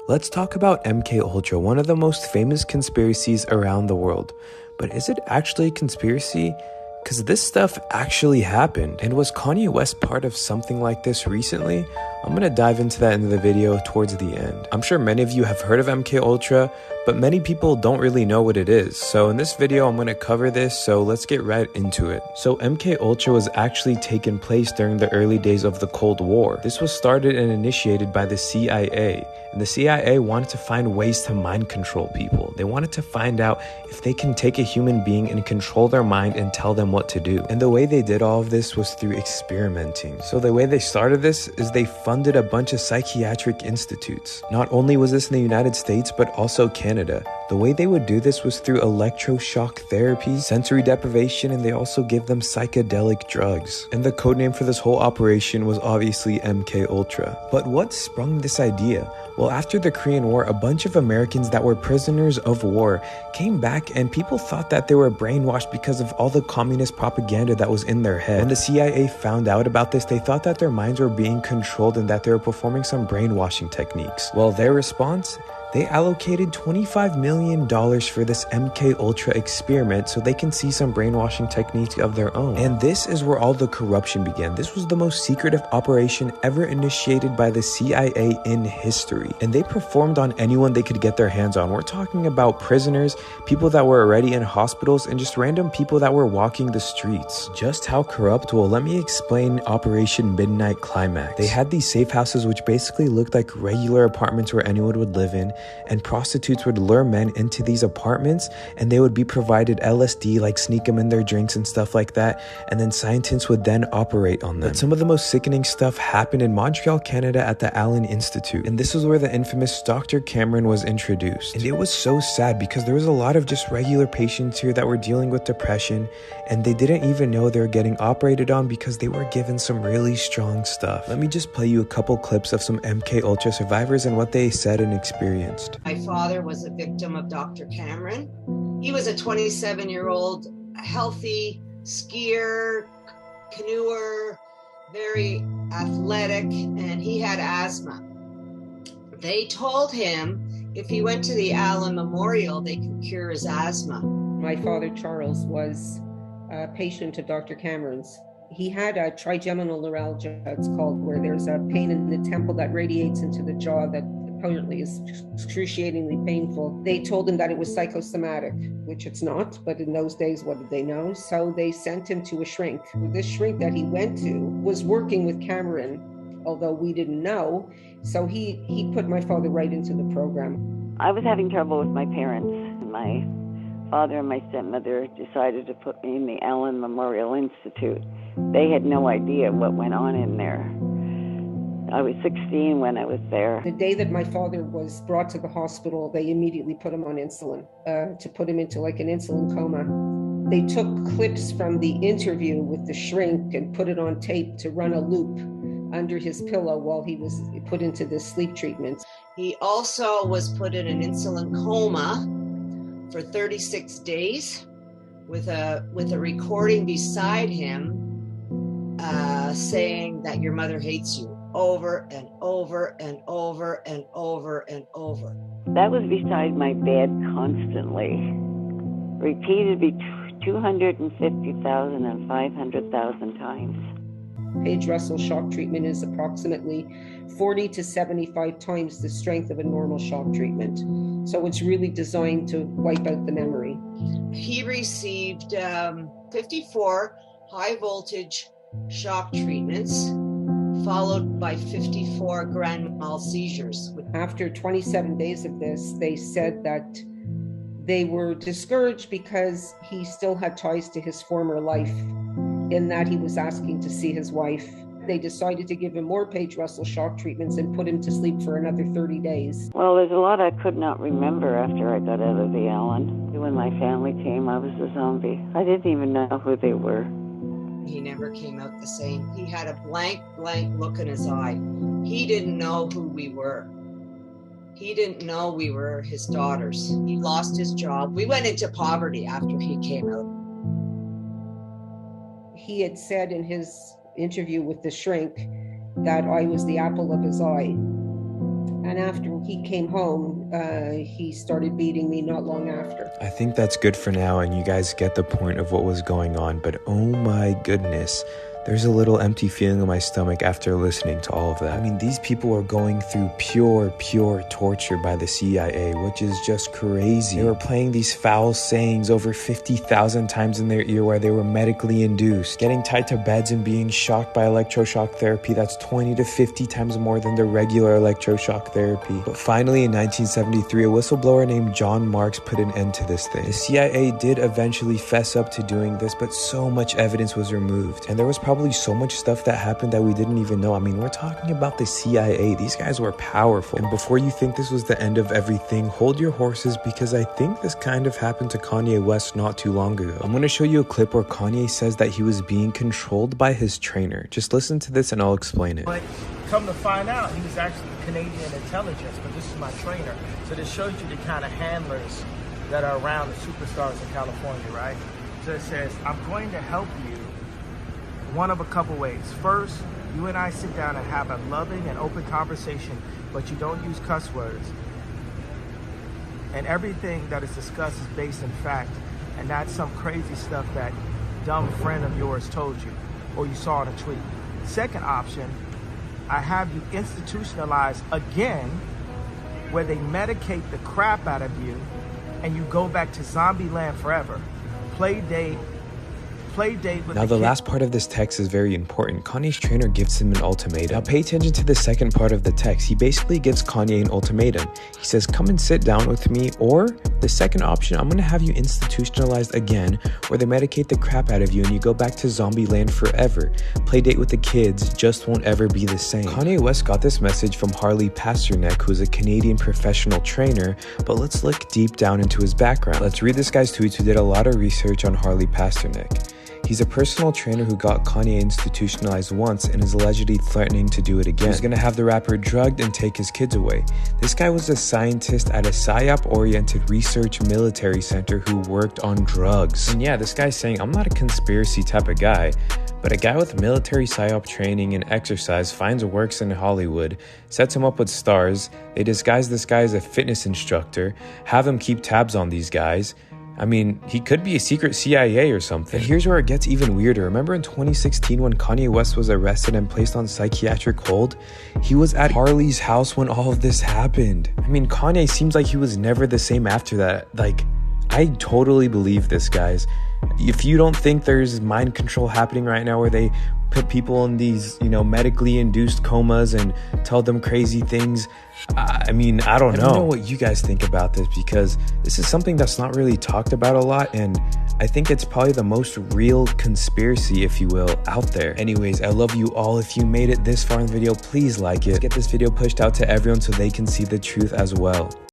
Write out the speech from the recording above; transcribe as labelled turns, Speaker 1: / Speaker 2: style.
Speaker 1: Let's talk about MK Ultra, one of the most famous conspiracies around the world. But is it actually a conspiracy? Because this stuff actually happened. And was Kanye West part of something like this recently? I'm going to dive into that in the video towards the end. I'm sure many of you have heard of MK Ultra, but many people don't really know what it is. So in this video, I'm going to cover this, so let's get right into it. So MK Ultra was actually taking place during the early days of the Cold War. This was started and initiated by the CIA. And the CIA wanted to find ways to mind control people. They wanted to find out if they can take a human being and control their mind and tell them what to do. And the way they did all of this was through experimenting. So the way they started this is they funded a bunch of psychiatric institutes. Not only was this in the United States, but also Canada. The way they would do this was through electroshock therapy, sensory deprivation, and they also gave them psychedelic drugs. And the codename for this whole operation was obviously MK Ultra. But what sprung this idea? Well, after the Korean War, a bunch of Americans that were prisoners of war came back, and people thought that they were brainwashed because of all the communist propaganda that was in their head. When the CIA found out about this, they thought that their minds were being controlled and that they were performing some brainwashing techniques. Well, their response? They allocated $25 million for this MK Ultra experiment so they can see some brainwashing techniques of their own. And this is where all the corruption began. This was the most secretive operation ever initiated by the CIA in history. And they performed on anyone they could get their hands on. We're talking about prisoners, people that were already in hospitals, and just random people that were walking the streets. Just how corrupt? Well, let me explain Operation Midnight Climax. They had these safe houses which basically looked like regular apartments where anyone would live in, and prostitutes would lure men into these apartments, and they would be provided LSD, like sneak them in their drinks and stuff like that, and then scientists would then operate on them. But some of the most sickening stuff happened in Montreal, Canada at the Allen Institute, and this is where the infamous Dr. Cameron was introduced. And it was so sad because there was a lot of just regular patients here that were dealing with depression, and they didn't even know they were getting operated on because they were given some really strong stuff. Let me just play you a couple clips of some MK Ultra survivors and what they said and experienced.
Speaker 2: My father was a victim of Dr. Cameron. He was a 27-year-old healthy skier, canoeer, very athletic, and he had asthma. They told him if he went to the Allen Memorial, they could cure his asthma.
Speaker 3: My father, Charles, was a patient of Dr. Cameron's. He had a trigeminal neuralgia, it's called, where there's a pain in the temple that radiates into the jaw that apparently is excruciatingly painful. They told him that it was psychosomatic, which it's not, but in those days, what did they know? So they sent him to a shrink. This shrink that he went to was working with Cameron, although we didn't know. So he put my father right into the program.
Speaker 4: I was having trouble with my parents. My father and my stepmother decided to put me in the Allen Memorial Institute. They had no idea what went on in there. I was 16 when I was there.
Speaker 3: The day that my father was brought to the hospital, they immediately put him on insulin, to put him into like an insulin coma. They took clips from the interview with the shrink and put it on tape to run a loop under his pillow while he was put into this sleep treatment.
Speaker 2: He also was put in an insulin coma for 36 days with a recording beside him saying that your mother hates you. Over and over and over and over and over.
Speaker 4: That was beside my bed constantly, repeated 250,000 and 500,000 times.
Speaker 3: Page Russell shock treatment is approximately 40 to 75 times the strength of a normal shock treatment. So it's really designed to wipe out the memory.
Speaker 2: He received 54 high voltage shock treatments, followed by 54 grand mal seizures.
Speaker 3: After 27 days of this, they said that they were discouraged because he still had ties to his former life, in that he was asking to see his wife. They decided to give him more Page Russell shock treatments and put him to sleep for another 30 days.
Speaker 4: Well, there's a lot I could not remember after I got out of the Allen. When my family came, I was a zombie. I didn't even know who they were.
Speaker 2: He never came out the same. He had a blank look in his eye. He didn't know who we were. He didn't know we were his daughters. He lost his job. We went into poverty after he came out.
Speaker 3: He had said in his interview with the shrink that I was the apple of his eye. And after he came home, he started beating me not long after.
Speaker 1: I think that's good for now, and you guys get the point of what was going on, but oh my goodness, there's a little empty feeling in my stomach after listening to all of that. I mean, these people were going through pure torture by the CIA, which is just crazy. They were playing these foul sayings over 50,000 times in their ear while they were medically induced, getting tied to beds and being shocked by electroshock therapy. That's 20 to 50 times more than the regular electroshock therapy. But finally, in 1973, a whistleblower named John Marks put an end to this thing. The CIA did eventually fess up to doing this, but so much evidence was removed, and there was probably so much stuff that happened that we didn't even know. I mean, we're talking about the CIA. These guys were powerful. And before you think this was the end of everything, hold your horses, because I think this kind of happened to Kanye West not too long ago. I'm going to show you a clip where Kanye says that he was being controlled by his trainer. Just listen to this and I'll explain it.
Speaker 5: But come to find out, he was actually Canadian intelligence, but this is my trainer. So this shows you the kind of handlers that are around the superstars in California, right? So it says, I'm going to help you one of a couple ways. First, you and I sit down and have a loving and open conversation, but you don't use cuss words. And everything that is discussed is based in fact, and not some crazy stuff that dumb friend of yours told you or you saw in a tweet. Second option, I have you institutionalized again, where they medicate the crap out of you and you go back to zombie land forever. Play date with
Speaker 1: now, the last part of this text is very important. Kanye's trainer gives him an ultimatum. Now, pay attention to the second part of the text. He basically gives Kanye an ultimatum. He says, come and sit down with me, or the second option, I'm going to have you institutionalized again, where they medicate the crap out of you and you go back to zombie land forever. Play date with the kids just won't ever be the same. Kanye West got this message from Harley Pasternak, who's a Canadian professional trainer, but let's look deep down into his background. Let's read this guy's tweets who did a lot of research on Harley Pasternak. He's a personal trainer who got Kanye institutionalized once and is allegedly threatening to do it again. He's gonna have the rapper drugged and take his kids away. This guy was a scientist at a PSYOP-oriented research military center who worked on drugs. And yeah, this guy's saying, I'm not a conspiracy type of guy, but a guy with military PSYOP training and exercise finds works in Hollywood, sets him up with stars, they disguise this guy as a fitness instructor, have him keep tabs on these guys. I mean, he could be a secret CIA or something. And here's where it gets even weirder. Remember in 2016 when Kanye West was arrested and placed on psychiatric hold? He was at Harley's house when all of this happened. I mean, Kanye seems like he was never the same after that. Like, I totally believe this, guys. If you don't think there's mind control happening right now where they put people in these, medically induced comas and tell them crazy things, I mean, I don't know what you guys think about this, because this is something that's not really talked about a lot, and I think it's probably the most real conspiracy, if you will, out there. Anyways, I love you all. If you made it this far in the video, please like it. Let's get this video pushed out to everyone so they can see the truth as well.